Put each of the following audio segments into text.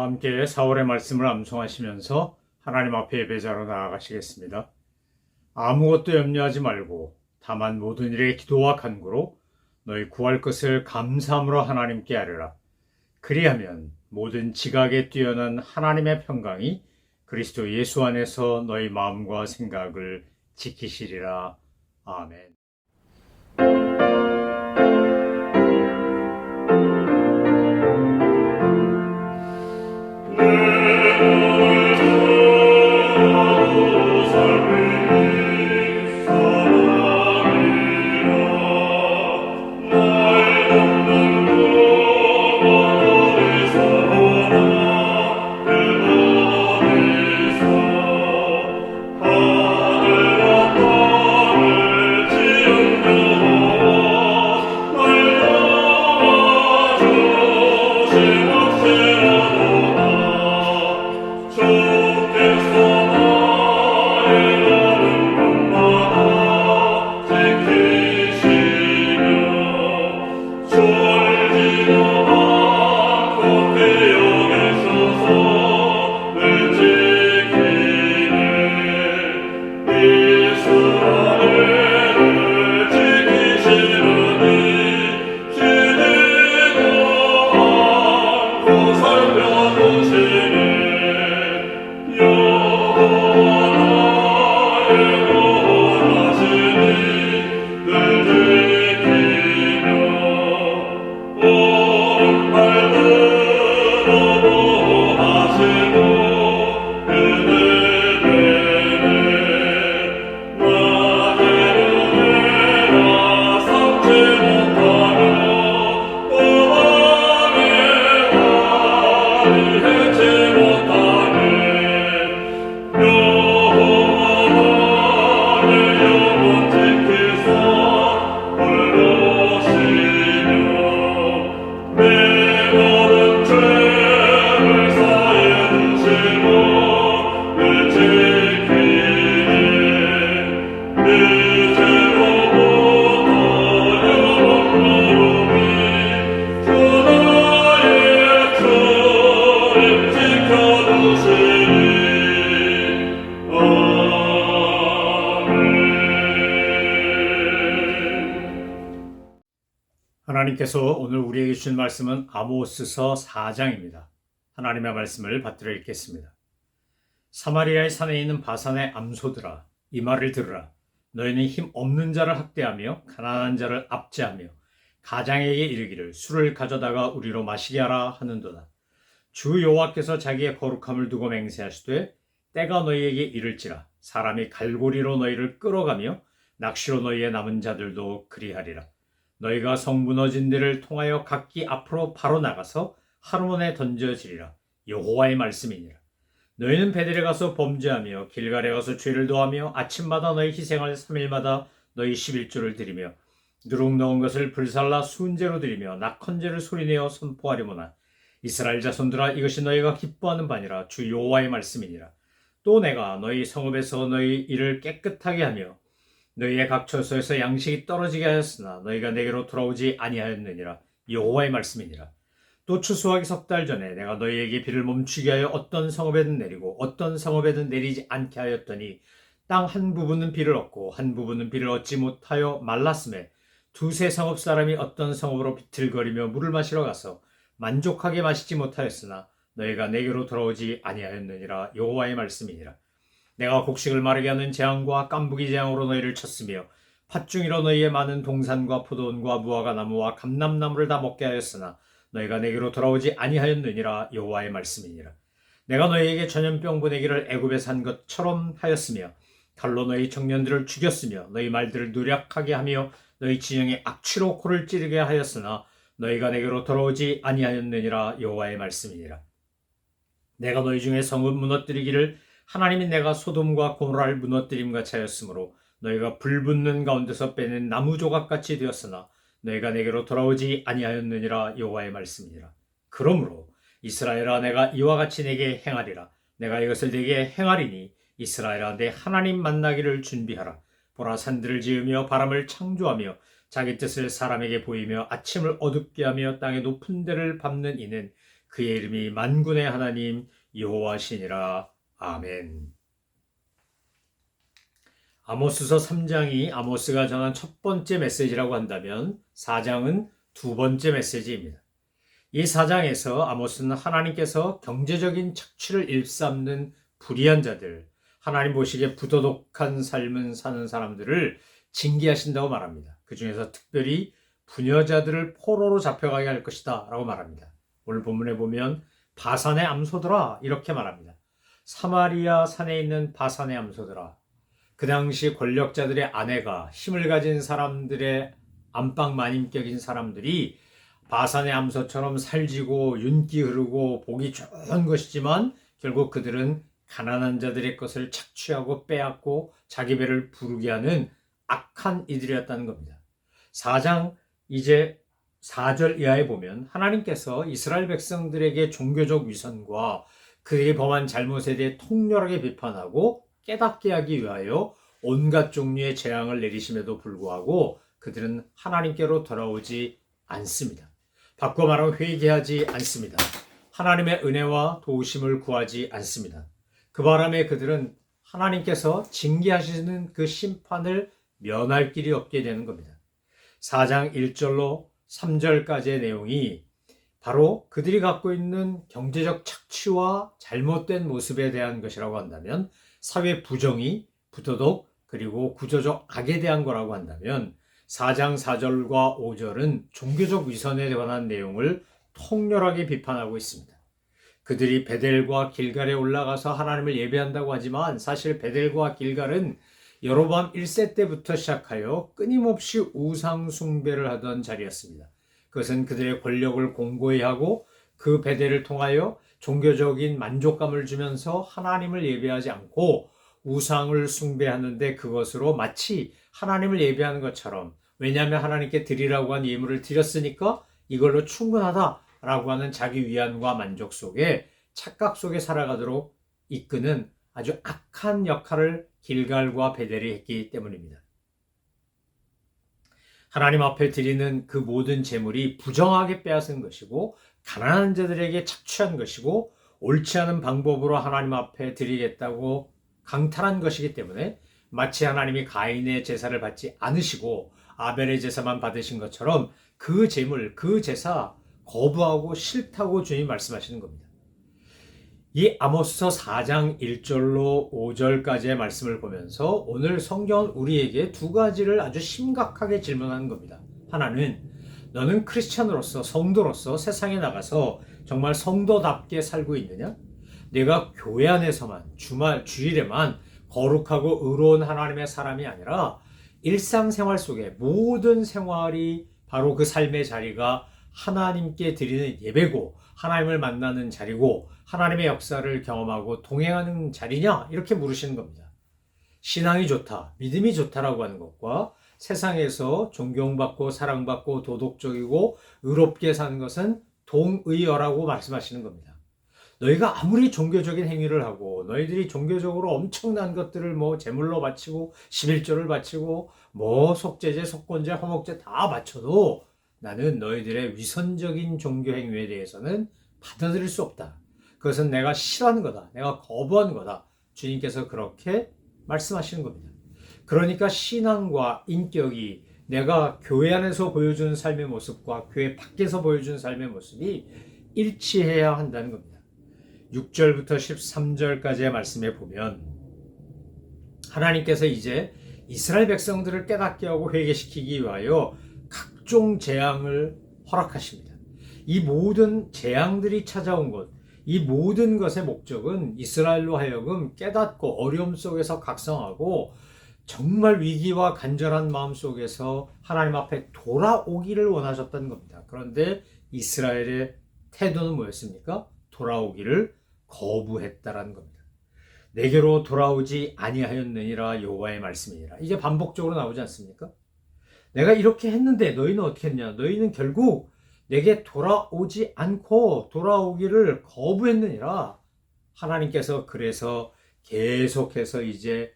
함께 4월의 말씀을 암송하시면서 하나님 앞에 예배자로 나아가시겠습니다. 아무것도 염려하지 말고 다만 모든 일에 기도와 간구로 너희 구할 것을 감사함으로 하나님께 아뢰라. 그리하면 모든 지각에 뛰어난 하나님의 평강이 그리스도 예수 안에서 너희 마음과 생각을 지키시리라. 아멘. 하나님께서 오늘 우리에게 주신 말씀은 아모스서 4장입니다. 하나님의 말씀을 받들어 읽겠습니다. 사마리아의 산에 있는 바산의 암소들아, 이 말을 들으라. 너희는 힘 없는 자를 학대하며 가난한 자를 압제하며 가장에게 이르기를 술을 가져다가 우리로 마시게 하라 하는도다. 주 여호와께서 자기의 거룩함을 두고 맹세하시되 때가 너희에게 이를지라. 사람이 갈고리로 너희를 끌어가며 낚시로 너희의 남은 자들도 그리하리라. 너희가 성 무너진 데를 통하여 각기 앞으로 바로 나가서 하루몬에 던져지리라. 여호와의 말씀이니라. 너희는 베델에 가서 범죄하며 길갈에 가서 죄를 도하며 아침마다 너희 희생을 3일마다 너희 11조를 드리며 누룩 넣은 것을 불살라 순제로 드리며 낙헌제를 소리내어 선포하려무나. 이스라엘 자손들아, 이것이 너희가 기뻐하는 바니라. 주 여호와의 말씀이니라. 또 내가 너희 성읍에서 너희 일을 깨끗하게 하며 너희의 각 처소에서 양식이 떨어지게 하였으나 너희가 내게로 돌아오지 아니하였느니라. 여호와의 말씀이니라. 또 추수하기 10달 전에 내가 너희에게 비를 멈추게 하여 어떤 성읍에든 내리고 어떤 성읍에든 내리지 않게 하였더니 땅 한 부분은 비를 얻고 한 부분은 비를 얻지 못하여 말랐음에 두세 성읍 사람이 어떤 성읍으로 비틀거리며 물을 마시러 가서 만족하게 마시지 못하였으나 너희가 내게로 돌아오지 아니하였느니라. 여호와의 말씀이니라. 내가 곡식을 마르게 하는 재앙과 깐부기 재앙으로 너희를 쳤으며 팥중이로 너희의 많은 동산과 포도원과 무화과 나무와 감람나무를 다 먹게 하였으나 너희가 내게로 돌아오지 아니하였느니라. 여호와의 말씀이니라. 내가 너희에게 전염병 보내기를 애굽에 산 것처럼 하였으며 칼로 너희 청년들을 죽였으며 너희 말들을 누략하게 하며 너희 진영에 악취로 코를 찌르게 하였으나 너희가 내게로 돌아오지 아니하였느니라. 여호와의 말씀이니라. 내가 너희 중에 성읍 무너뜨리기를 하나님이 내가 소돔과 고모라를 무너뜨림같이 하였으므로 너희가 불붙는 가운데서 빼낸 나무 조각같이 되었으나 너희가 내게로 돌아오지 아니하였느니라. 여호와의 말씀이니라. 그러므로 이스라엘아, 내가 이와 같이 내게 행하리라. 내가 이것을 내게 행하리니 이스라엘아, 내 하나님 만나기를 준비하라. 보라, 산들을 지으며 바람을 창조하며 자기 뜻을 사람에게 보이며 아침을 어둡게 하며 땅의 높은 데를 밟는 이는 그의 이름이 만군의 하나님 여호와시니라. 아멘. 아모스서 3장이 아모스가 전한 첫 번째 메시지라고 한다면 4장은 두 번째 메시지입니다. 이 4장에서 아모스는 하나님께서 경제적인 착취를 일삼는 불의한 자들, 하나님 보시기에 부도덕한 삶을 사는 사람들을 징계하신다고 말합니다. 그 중에서 특별히 부녀자들을 포로로 잡혀가게 할 것이다 라고 말합니다. 오늘 본문에 보면 바산의 암소들아 이렇게 말합니다. 사마리아 산에 있는 바산의 암소들아. 그 당시 권력자들의 아내가 힘을 가진 사람들의 안방 마님격인 사람들이 바산의 암소처럼 살지고 윤기 흐르고 보기 좋은 것이지만 결국 그들은 가난한 자들의 것을 착취하고 빼앗고 자기 배를 부르게 하는 악한 이들이었다는 겁니다. 4장 이제 4절 이하에 보면 하나님께서 이스라엘 백성들에게 종교적 위선과 그들이 범한 잘못에 대해 통렬하게 비판하고 깨닫게 하기 위하여 온갖 종류의 재앙을 내리심에도 불구하고 그들은 하나님께로 돌아오지 않습니다. 바꿔 말하면 회개하지 않습니다. 하나님의 은혜와 도우심을 구하지 않습니다. 그 바람에 그들은 하나님께서 징계하시는 그 심판을 면할 길이 없게 되는 겁니다. 4장 1절로 3절까지의 내용이 바로 그들이 갖고 있는 경제적 착취와 잘못된 모습에 대한 것이라고 한다면, 사회 부정의, 부도덕, 그리고 구조적 악에 대한 거라고 한다면 4장 4절과 5절은 종교적 위선에 관한 내용을 통렬하게 비판하고 있습니다. 그들이 베델과 길갈에 올라가서 하나님을 예배한다고 하지만 사실 베델과 길갈은 여로보암 1세 때부터 시작하여 끊임없이 우상 숭배를 하던 자리였습니다. 그것은 그들의 권력을 공고히 하고 그 베델을 통하여 종교적인 만족감을 주면서 하나님을 예배하지 않고 우상을 숭배하는데 그것으로 마치 하나님을 예배하는 것처럼, 왜냐하면 하나님께 드리라고 한 예물을 드렸으니까 이걸로 충분하다라고 하는 자기 위안과 만족 속에, 착각 속에 살아가도록 이끄는 아주 악한 역할을 길갈과 베델이 했기 때문입니다. 하나님 앞에 드리는 그 모든 재물이 부정하게 빼앗은 것이고 가난한 자들에게 착취한 것이고 옳지 않은 방법으로 하나님 앞에 드리겠다고 강탈한 것이기 때문에 마치 하나님이 가인의 제사를 받지 않으시고 아벨의 제사만 받으신 것처럼 그 재물, 그 제사 거부하고 싫다고 주님 말씀하시는 겁니다. 이 아모스서 4장 1절로 5절까지의 말씀을 보면서 오늘 성경은 우리에게 두 가지를 아주 심각하게 질문하는 겁니다. 하나는 너는 크리스찬으로서, 성도로서 세상에 나가서 정말 성도답게 살고 있느냐? 내가 교회 안에서만, 주일에만 거룩하고 의로운 하나님의 사람이 아니라 일상생활 속에 모든 생활이 바로 그 삶의 자리가 하나님께 드리는 예배고 하나님을 만나는 자리고 하나님의 역사를 경험하고 동행하는 자리냐? 이렇게 물으시는 겁니다. 신앙이 좋다, 믿음이 좋다라고 하는 것과 세상에서 존경받고 사랑받고 도덕적이고 의롭게 사는 것은 동의어라고 말씀하시는 겁니다. 너희가 아무리 종교적인 행위를 하고 너희들이 종교적으로 엄청난 것들을 제물로 바치고 11조를 바치고 속죄제, 속건제, 화목제 다 바쳐도 나는 너희들의 위선적인 종교 행위에 대해서는 받아들일 수 없다. 그것은 내가 싫어하는 거다. 내가 거부하는 거다. 주님께서 그렇게 말씀하시는 겁니다. 그러니까 신앙과 인격이 내가 교회 안에서 보여주는 삶의 모습과 교회 밖에서 보여주는 삶의 모습이 일치해야 한다는 겁니다. 6절부터 13절까지의 말씀에 보면 하나님께서 이제 이스라엘 백성들을 깨닫게 하고 회개시키기 위하여 각종 재앙을 허락하십니다. 이 모든 재앙들이 찾아온 것, 이 모든 것의 목적은 이스라엘로 하여금 깨닫고 어려움 속에서 각성하고 정말 위기와 간절한 마음 속에서 하나님 앞에 돌아오기를 원하셨다는 겁니다. 그런데 이스라엘의 태도는 뭐였습니까? 돌아오기를 거부했다라는 겁니다. 내게로 돌아오지 아니하였느니라 여호와의 말씀이니라. 이게 반복적으로 나오지 않습니까? 내가 이렇게 했는데 너희는 어떻게 했냐? 너희는 결국 내게 돌아오지 않고 돌아오기를 거부했느니라. 하나님께서 그래서 계속해서 이제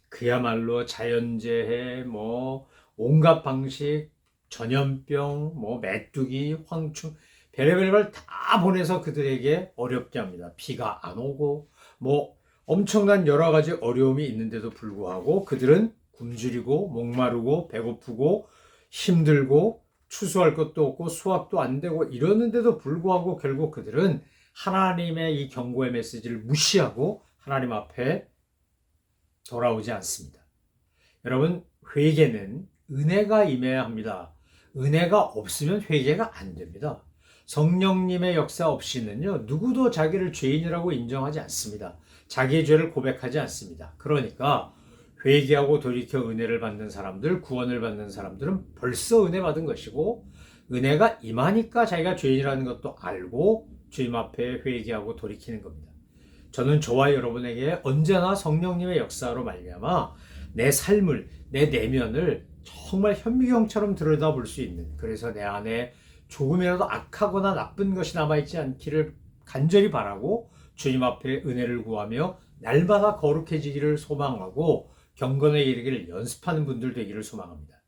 그야말로 자연재해, 온갖 방식, 전염병, 메뚜기, 황충, 별의별 걸 다 보내서 그들에게 어렵게 합니다. 비가 안 오고 뭐 엄청난 여러 가지 어려움이 있는데도 불구하고 그들은 굶주리고 목마르고 배고프고 힘들고 추수할 것도 없고 수확도 안 되고 이러는데도 불구하고 결국 그들은 하나님의 이 경고의 메시지를 무시하고 하나님 앞에 돌아오지 않습니다. 여러분, 회개는 은혜가 임해야 합니다. 은혜가 없으면 회개가 안 됩니다. 성령님의 역사 없이는요, 누구도 자기를 죄인이라고 인정하지 않습니다. 자기의 죄를 고백하지 않습니다. 그러니까 회개하고 돌이켜 은혜를 받는 사람들, 구원을 받는 사람들은 벌써 은혜 받은 것이고, 은혜가 임하니까 자기가 죄인이라는 것도 알고 주님 앞에 회개하고 돌이키는 겁니다. 저는 저와 여러분에게 언제나 성령님의 역사로 말미암아 내 삶을, 내 내면을 정말 현미경처럼 들여다볼 수 있는, 그래서 내 안에 조금이라도 악하거나 나쁜 것이 남아있지 않기를 간절히 바라고 주님 앞에 은혜를 구하며 날마다 거룩해지기를 소망하고 경건에 이르기를 연습하는 분들 되기를 소망합니다.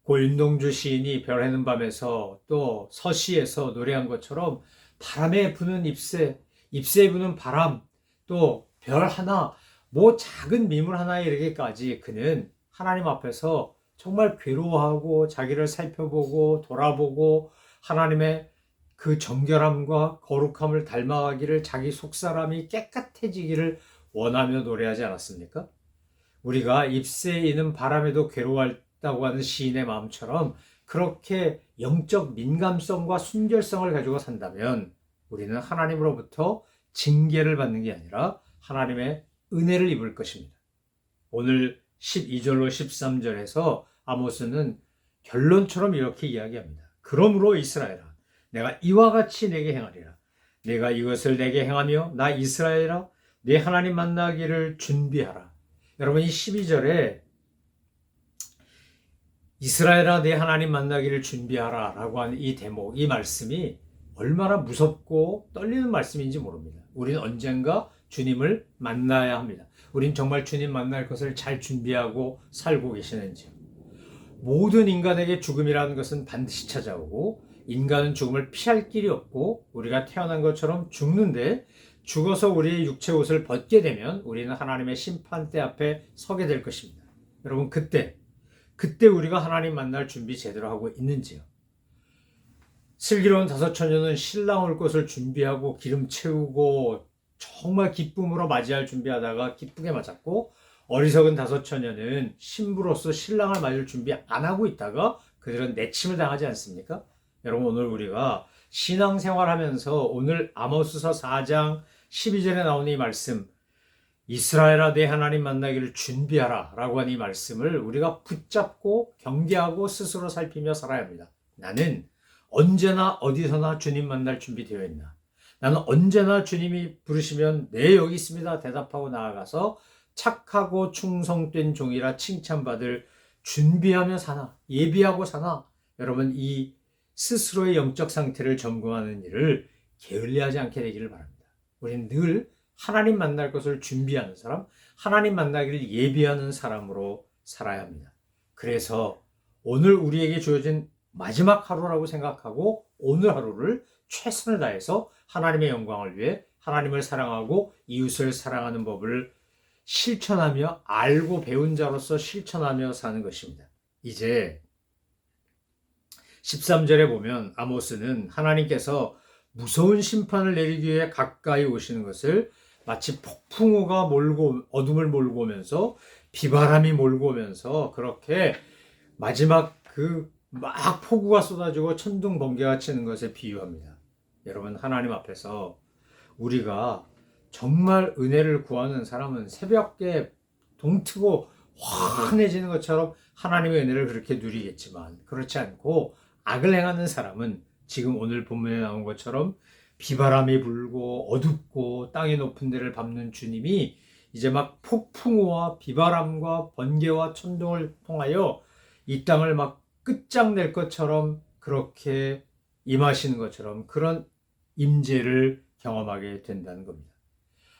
고 윤동주 시인이 별 해는 밤에서 또 서시에서 노래한 것처럼 바람에 부는 잎새에 부는 바람, 또 별 하나, 뭐 작은 미물 하나에 이르기까지 그는 하나님 앞에서 정말 괴로워하고 자기를 살펴보고 돌아보고 하나님의 그 정결함과 거룩함을 닮아가기를, 자기 속사람이 깨끗해지기를 원하며 노래하지 않았습니까? 우리가 잎새에 있는 바람에도 괴로웠다고 하는 시인의 마음처럼 그렇게 영적 민감성과 순결성을 가지고 산다면 우리는 하나님으로부터 징계를 받는 게 아니라 하나님의 은혜를 입을 것입니다. 오늘 12절로 13절에서 아모스는 결론처럼 이렇게 이야기합니다. 그러므로 이스라엘아, 내가 이와 같이 내게 행하리라. 내가 이것을 내게 행하며 나 이스라엘아, 내 하나님 만나기를 준비하라. 여러분, 이 12절에 이스라엘아, 내 하나님 만나기를 준비하라 라고 하는 이 대목, 이 말씀이 얼마나 무섭고 떨리는 말씀인지 모릅니다. 우리는 언젠가 주님을 만나야 합니다. 우린 정말 주님 만날 것을 잘 준비하고 살고 계시는지요? 모든 인간에게 죽음이라는 것은 반드시 찾아오고 인간은 죽음을 피할 길이 없고 우리가 태어난 것처럼 죽는데, 죽어서 우리의 육체 옷을 벗게 되면 우리는 하나님의 심판대 앞에 서게 될 것입니다. 여러분, 그때 우리가 하나님 만날 준비 제대로 하고 있는지요? 슬기로운 다섯 처녀는 신랑 올 것을 준비하고 기름 채우고 정말 기쁨으로 맞이할 준비하다가 기쁘게 맞았고, 어리석은 다섯 처녀는 신부로서 신랑을 맞을 준비 안 하고 있다가 그들은 내침을 당하지 않습니까? 여러분, 오늘 우리가 신앙생활하면서 오늘 아모스서 4장 12절에 나오는 이 말씀, 이스라엘아 내 하나님 만나기를 준비하라 라고 하는 이 말씀을 우리가 붙잡고 경계하고 스스로 살피며 살아야 합니다. 나는 언제나 어디서나 주님 만날 준비되어 있나? 나는 언제나 주님이 부르시면 네 여기 있습니다 대답하고 나아가서 착하고 충성된 종이라 칭찬받을 준비하며 사나? 예비하고 사나? 여러분, 이 스스로의 영적 상태를 점검하는 일을 게을리하지 않게 되기를 바랍니다. 우리는 늘 하나님 만날 것을 준비하는 사람, 하나님 만나기를 예비하는 사람으로 살아야 합니다. 그래서 오늘 우리에게 주어진 마지막 하루라고 생각하고 오늘 하루를 최선을 다해서 하나님의 영광을 위해 하나님을 사랑하고 이웃을 사랑하는 법을 실천하며, 알고 배운 자로서 실천하며 사는 것입니다. 이제 13절에 보면 아모스는 하나님께서 무서운 심판을 내리기 위해 가까이 오시는 것을 마치 폭풍우가 몰고, 어둠을 몰고 오면서 비바람이 몰고 오면서 그렇게 마지막 막 폭우가 쏟아지고 천둥 번개가 치는 것에 비유합니다. 여러분, 하나님 앞에서 우리가 정말 은혜를 구하는 사람은 새벽에 동트고 환해지는 것처럼 하나님의 은혜를 그렇게 누리겠지만, 그렇지 않고 악을 행하는 사람은 지금 오늘 본문에 나온 것처럼 비바람이 불고 어둡고 땅의 높은 데를 밟는 주님이 이제 막 폭풍우와 비바람과 번개와 천둥을 통하여 이 땅을 막 끝장낼 것처럼 그렇게 임하시는 것처럼 그런 임재를 경험하게 된다는 겁니다.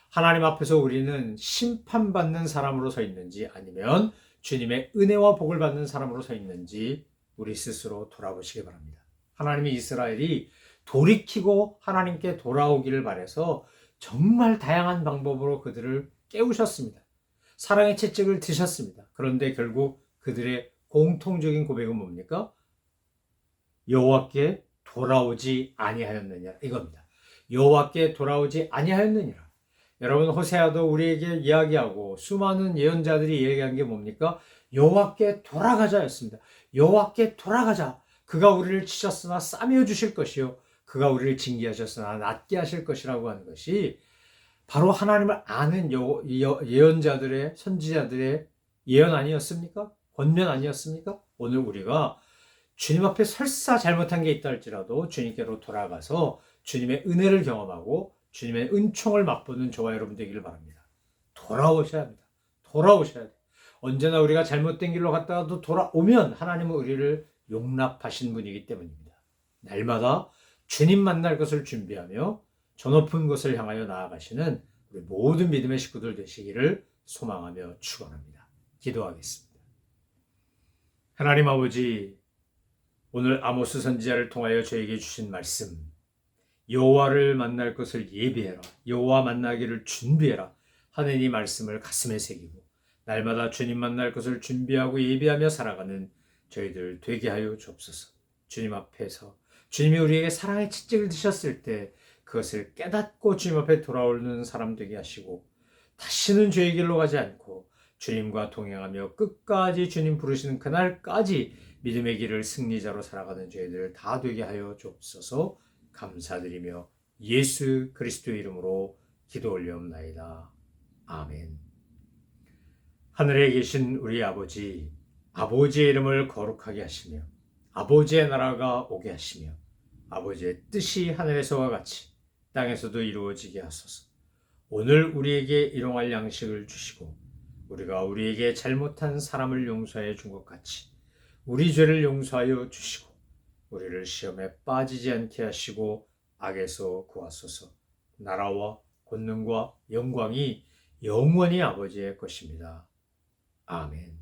하나님 앞에서 우리는 심판받는 사람으로 서 있는지 아니면 주님의 은혜와 복을 받는 사람으로 서 있는지 우리 스스로 돌아보시기 바랍니다. 하나님이 이스라엘이 돌이키고 하나님께 돌아오기를 바라서 정말 다양한 방법으로 그들을 깨우셨습니다. 사랑의 채찍을 드셨습니다. 그런데 결국 그들의 공통적인 고백은 뭡니까? 여호와께 돌아오지 아니하였느냐 이겁니다. 여호와께 돌아오지 아니하였느니라. 여러분, 호세아도 우리에게 이야기하고 수많은 예언자들이 얘기한 게 뭡니까? 여호와께 돌아가자였습니다. 여호와께 돌아가자. 그가 우리를 치셨으나 싸매어 주실 것이요 그가 우리를 징계하셨으나 낫게 하실 것이라고 하는 것이 바로 하나님을 아는 예언자들의, 선지자들의 예언 아니었습니까? 권면 아니었습니까? 오늘 우리가 주님 앞에 설사 잘못한 게 있다 할지라도 주님께로 돌아가서 주님의 은혜를 경험하고 주님의 은총을 맛보는 저와 여러분 되기를 바랍니다. 돌아오셔야 합니다. 돌아오셔야 돼요. 언제나 우리가 잘못된 길로 갔다가도 돌아오면 하나님은 우리를 용납하신 분이기 때문입니다. 날마다 주님 만날 것을 준비하며 저 높은 곳을 향하여 나아가시는 우리 모든 믿음의 식구들 되시기를 소망하며 축원합니다. 기도하겠습니다. 하나님 아버지, 오늘 아모스 선지자를 통하여 저에게 주신 말씀, 여호와를 만날 것을 예비해라, 여호와 만나기를 준비해라 하는 이 말씀을 가슴에 새기고 날마다 주님 만날 것을 준비하고 예비하며 살아가는 저희들 되게 하여 주옵소서. 주님 앞에서 주님이 우리에게 사랑의 채찍을 드셨을 때 그것을 깨닫고 주님 앞에 돌아오는 사람 되게 하시고 다시는 죄의 길로 가지 않고 주님과 동행하며 끝까지 주님 부르시는 그날까지 믿음의 길을 승리자로 살아가는 저희들 다 되게 하여 주옵소서. 감사드리며 예수 그리스도의 이름으로 기도 올려옵나이다. 아멘. 하늘에 계신 우리 아버지, 아버지의 이름을 거룩하게 하시며 아버지의 나라가 오게 하시며 아버지의 뜻이 하늘에서와 같이 땅에서도 이루어지게 하소서. 오늘 우리에게 일용할 양식을 주시고 우리가 우리에게 잘못한 사람을 용서해 준 것 같이 우리 죄를 용서하여 주시고 우리를 시험에 빠지지 않게 하시고 악에서 구하소서. 나라와 권능과 영광이 영원히 아버지의 것입니다. 아멘.